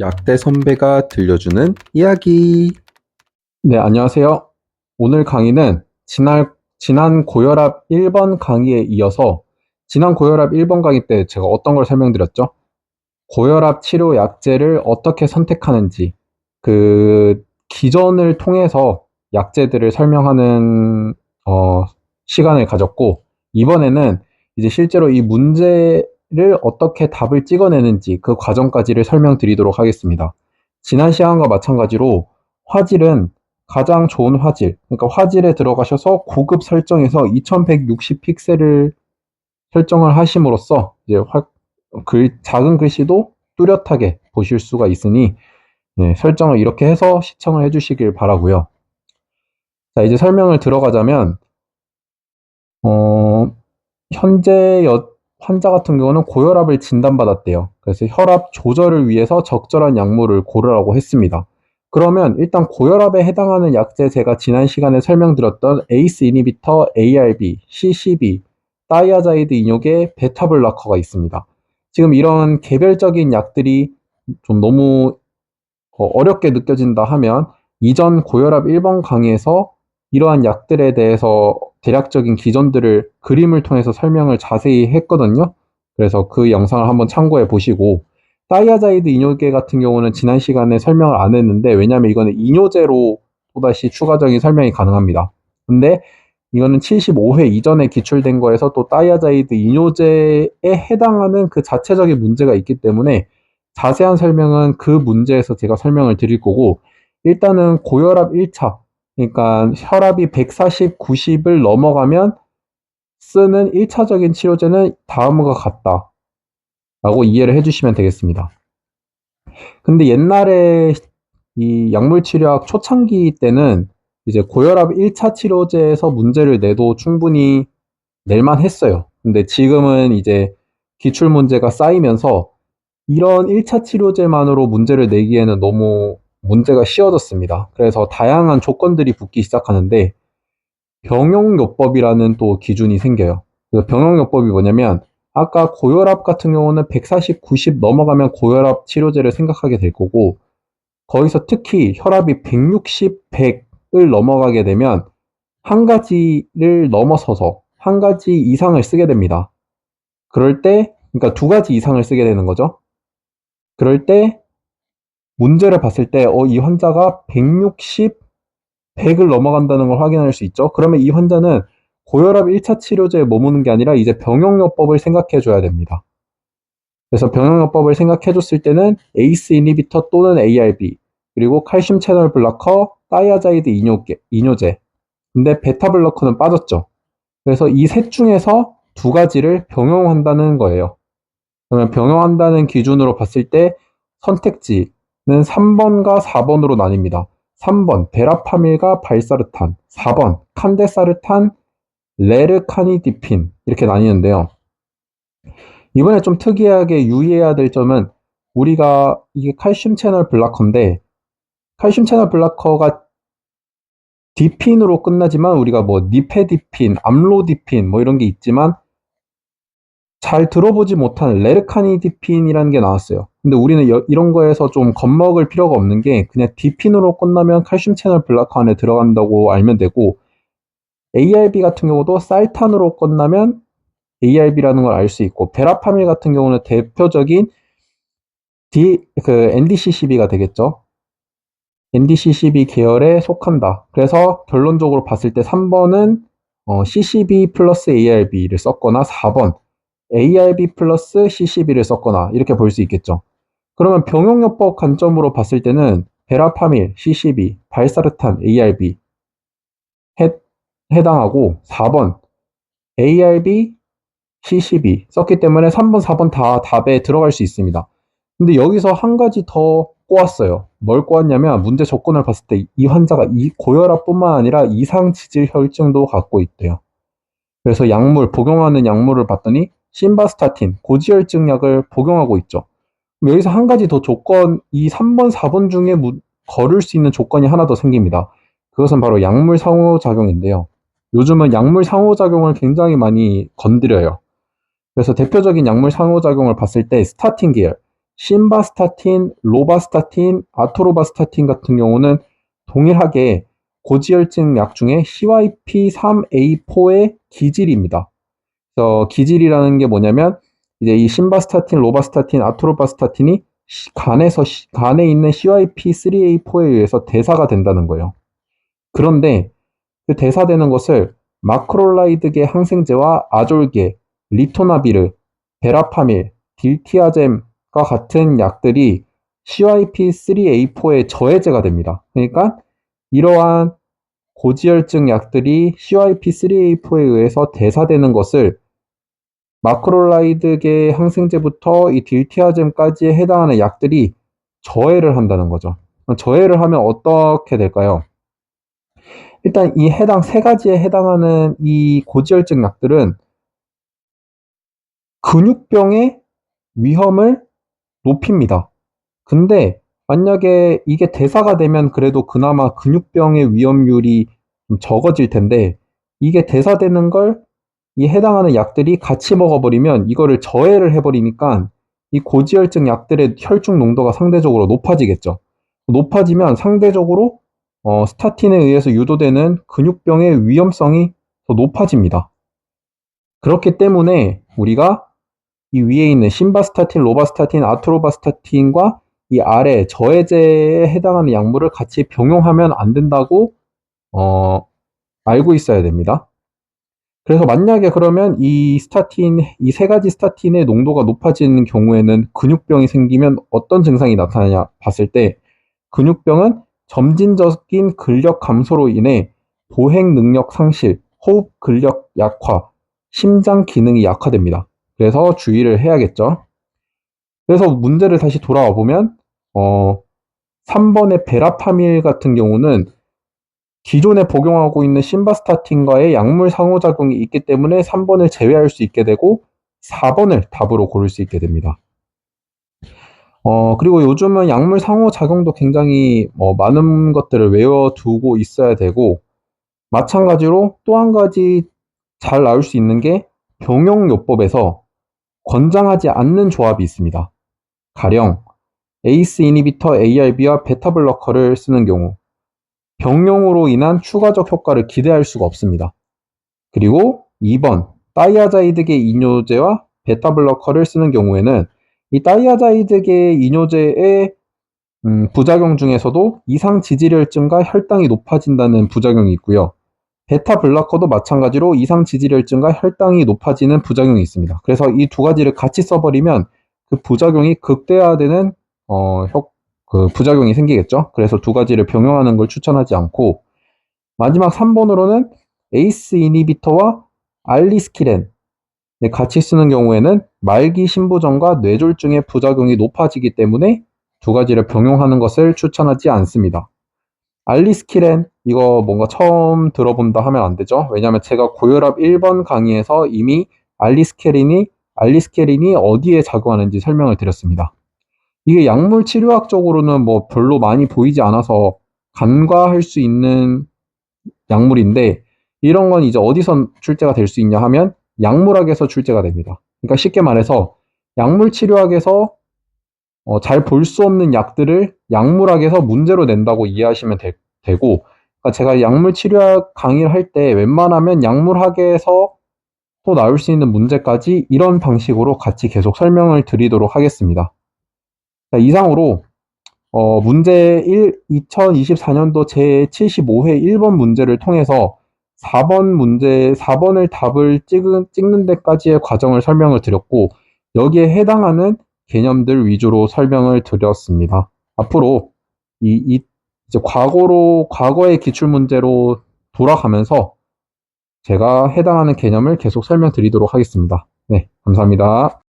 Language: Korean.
약대 선배가 들려주는 이야기. 네, 안녕하세요. 오늘 강의는 지난 고혈압 1번 강의에 이어서 지난 고혈압 1번 강의 때 제가 어떤 걸 설명드렸죠? 고혈압 치료 약제를 어떻게 선택하는지 그 기전을 통해서 약제들을 설명하는 시간을 가졌고, 이번에는 이제 실제로 이 문제를 어떻게 답을 찍어내는지 그 과정까지를 설명드리도록 하겠습니다. 지난 시간과 마찬가지로 화질은 가장 좋은 화질, 그러니까 화질에 들어가셔서 고급 설정에서 2160 픽셀을 설정을 하심으로써 이제 작은 글씨도 뚜렷하게 보실 수가 있으니, 네, 설정을 이렇게 해서 시청을 해주시길 바라고요. 자, 이제 설명을 들어가자면 어, 현재 환자 같은 경우는 고혈압을 진단받았대요. 그래서 혈압 조절을 위해서 적절한 약물을 고르라고 했습니다. 그러면 일단 고혈압에 해당하는 약제, 제가 지난 시간에 설명드렸던 ACE 이니비터, ARB, CCB, 다이아자이드 인욕의 베타블로커가 있습니다. 지금 이런 개별적인 약들이 좀 너무 어렵게 느껴진다 하면, 이전 고혈압 1번 강의에서 이러한 약들에 대해서 대략적인 기전들을 그림을 통해서 설명을 자세히 했거든요. 그래서 그 영상을 한번 참고해 보시고, 다이아자이드 이뇨제 같은 경우는 지난 시간에 설명을 안 했는데, 왜냐면 이거는 이뇨제로 또다시 추가적인 설명이 가능합니다. 근데 이거는 75회 이전에 기출된 거에서 또 다이아자이드 이뇨제에 해당하는 그 자체적인 문제가 있기 때문에 자세한 설명은 그 문제에서 제가 설명을 드릴 거고, 일단은 고혈압 1차, 그러니까 혈압이 140, 90을 넘어가면 쓰는 1차적인 치료제는 다음과 같다 라고 이해를 해주시면 되겠습니다. 근데 옛날에 이 약물치료학 초창기 때는 이제 고혈압 1차 치료제에서 문제를 내도 충분히 낼만 했어요. 근데 지금은 이제 기출 문제가 쌓이면서 이런 1차 치료제만으로 문제를 내기에는 너무 문제가 쉬워졌습니다. 그래서 다양한 조건들이 붙기 시작하는데, 병용요법이라는 또 기준이 생겨요. 그래서 병용요법이 뭐냐면, 아까 고혈압 같은 경우는 140, 90 넘어가면 고혈압 치료제를 생각하게 될 거고, 거기서 특히 혈압이 160, 100을 넘어가게 되면 한 가지를 넘어서서 한 가지 이상을 쓰게 됩니다. 그럴 때, 그러니까 두 가지 이상을 쓰게 되는 거죠. 그럴 때 문제를 봤을 때, 이 환자가 160, 100을 넘어간다는 걸 확인할 수 있죠. 그러면 이 환자는 고혈압 1차 치료제에 머무는 게 아니라 이제 병용요법을 생각해 줘야 됩니다. 그래서 병용요법을 생각해 줬을 때는 ACE 이니비터 또는 ARB, 그리고 칼슘 채널 블로커, 다이아자이드 이뇨제. 근데 베타 블로커는 빠졌죠. 그래서 이 셋 중에서 두 가지를 병용한다는 거예요. 그러면 병용한다는 기준으로 봤을 때 선택지는 3번과 4번으로 나뉩니다. 3번 베라파밀과 발사르탄, 4번 칸데사르탄, 레르카니디핀, 이렇게 나뉘는데요. 이번에 좀 특이하게 유의해야 될 점은, 우리가 이게 칼슘 채널 블라커인데, 칼슘 채널 블라커가 디핀으로 끝나지만 우리가 뭐 니페디핀, 암로디핀 뭐 이런 게 있지만 잘 들어보지 못한 레르카니디핀이라는 게 나왔어요. 근데 우리는 이런 거에서 좀 겁먹을 필요가 없는 게, 그냥 디핀으로 끝나면 칼슘 채널 블라커 안에 들어간다고 알면 되고, ARB 같은 경우도 살탄으로 끝나면 ARB라는 걸 알 수 있고, 베라파밀 같은 경우는 대표적인 NDCCB가 되겠죠. NDCCB 계열에 속한다. 그래서 결론적으로 봤을 때 3번은 CCB 플러스 ARB를 썼거나, 4번 ARB 플러스 CCB를 썼거나, 이렇게 볼 수 있겠죠. 그러면 병용요법 관점으로 봤을 때는 베라파밀, CCB, 발사르탄, ARB 해당하고, 4번 ARB, CCB 썼기 때문에 3번, 4번 다 답에 들어갈 수 있습니다. 근데 여기서 한 가지 더 꼬았어요. 뭘 꼬았냐면, 문제 조건을 봤을 때 이 환자가 이 고혈압뿐만 아니라 이상 지질 혈증도 갖고 있대요. 그래서 복용하는 약물을 봤더니 심바스타틴, 고지혈증 약을 복용하고 있죠. 여기서 한 가지 더 이 3번, 4번 중에 걸을 수 있는 조건이 하나 더 생깁니다. 그것은 바로 약물 상호작용인데요. 요즘은 약물 상호작용을 굉장히 많이 건드려요. 그래서 대표적인 약물 상호작용을 봤을 때 스타틴 계열, 심바스타틴, 로바스타틴, 아토로바스타틴 같은 경우는 동일하게 고지혈증 약 중에 CYP3A4의 기질입니다. 그래서 기질이라는 게 뭐냐면 이제 이 심바스타틴, 로바스타틴, 아토로바스타틴이 간에 있는 CYP3A4에 의해서 대사가 된다는 거예요. 그런데 그 대사되는 것을 마크롤라이드계 항생제와 아졸계, 리토나비르, 베라파밀, 딜티아젬과 같은 약들이 CYP3A4의 저해제가 됩니다. 그러니까 이러한 고지혈증 약들이 CYP3A4에 의해서 대사되는 것을 마크롤라이드계 항생제부터 이 딜티아젬까지에 해당하는 약들이 저해를 한다는 거죠. 저해를 하면 어떻게 될까요? 일단 이 해당 세 가지에 해당하는 이 고지혈증 약들은 근육병의 위험을 높입니다. 근데 만약에 이게 대사가 되면 그래도 그나마 근육병의 위험률이 좀 적어질 텐데 이게 대사되는 걸 이 해당하는 약들이 같이 먹어버리면 이거를 저해를 해버리니까 이 고지혈증 약들의 혈중 농도가 상대적으로 높아지겠죠. 높아지면 상대적으로 스타틴에 의해서 유도되는 근육병의 위험성이 더 높아집니다. 그렇기 때문에 우리가 이 위에 있는 심바스타틴, 로바스타틴, 아토로바스타틴과 이 아래 저해제에 해당하는 약물을 같이 병용하면 안 된다고 알고 있어야 됩니다. 그래서 만약에 그러면 이 세 가지 스타틴의 농도가 높아지는 경우에는 근육병이 생기면 어떤 증상이 나타나냐 봤을 때 근육병은 점진적인 근력 감소로 인해 보행 능력 상실, 호흡 근력 약화, 심장 기능이 약화됩니다. 그래서 주의를 해야겠죠. 그래서 문제를 다시 돌아와 보면 3번의 베라파밀 같은 경우는 기존에 복용하고 있는 심바스타틴과의 약물 상호작용이 있기 때문에 3번을 제외할 수 있게 되고 4번을 답으로 고를 수 있게 됩니다. 그리고 요즘은 약물 상호작용도 굉장히 많은 것들을 외워두고 있어야 되고 마찬가지로 또 한 가지 잘 나올 수 있는 게 병용요법에서 권장하지 않는 조합이 있습니다. 가령 ACE 이니비터 ARB와 베타블러커를 쓰는 경우 병용으로 인한 추가적 효과를 기대할 수가 없습니다. 그리고 2번 다이아자이드계 이뇨제와 베타블러커를 쓰는 경우에는 이 다이아자이드계 이뇨제의 부작용 중에서도 이상 지질혈증과 혈당이 높아진다는 부작용이 있고요. 베타블러커도 마찬가지로 이상 지질혈증과 혈당이 높아지는 부작용이 있습니다. 그래서 이 두 가지를 같이 써버리면 그 부작용이 극대화되는 그 부작용이 생기겠죠. 그래서 두 가지를 병용하는 걸 추천하지 않고 마지막 3번으로는 에이스 이니비터와 알리스키렌 같이 쓰는 경우에는 말기 신부전과 뇌졸중의 부작용이 높아지기 때문에 두 가지를 병용하는 것을 추천하지 않습니다. 알리스키렌 이거 뭔가 처음 들어본다 하면 안 되죠. 왜냐하면 제가 고혈압 1번 강의에서 이미 알리스케린이 어디에 작용하는지 설명을 드렸습니다. 이게 약물 치료학적으로는 뭐 별로 많이 보이지 않아서 간과할 수 있는 약물인데 이런 건 이제 어디서 출제가 될 수 있냐 하면 약물학에서 출제가 됩니다. 그러니까 쉽게 말해서 약물 치료학에서 잘 볼 수 없는 약들을 약물학에서 문제로 낸다고 이해하시면 되고 그러니까 제가 약물 치료학 강의를 할 때 웬만하면 약물학에서 또 나올 수 있는 문제까지 이런 방식으로 같이 계속 설명을 드리도록 하겠습니다. 자, 이상으로 문제 2024년도 제75회 1번 문제를 통해서 4번을 답을 찍는 데까지의 과정을 설명을 드렸고 여기에 해당하는 개념들 위주로 설명을 드렸습니다. 앞으로 이제 과거의 기출문제로 돌아가면서 제가 해당하는 개념을 계속 설명드리도록 하겠습니다. 네, 감사합니다.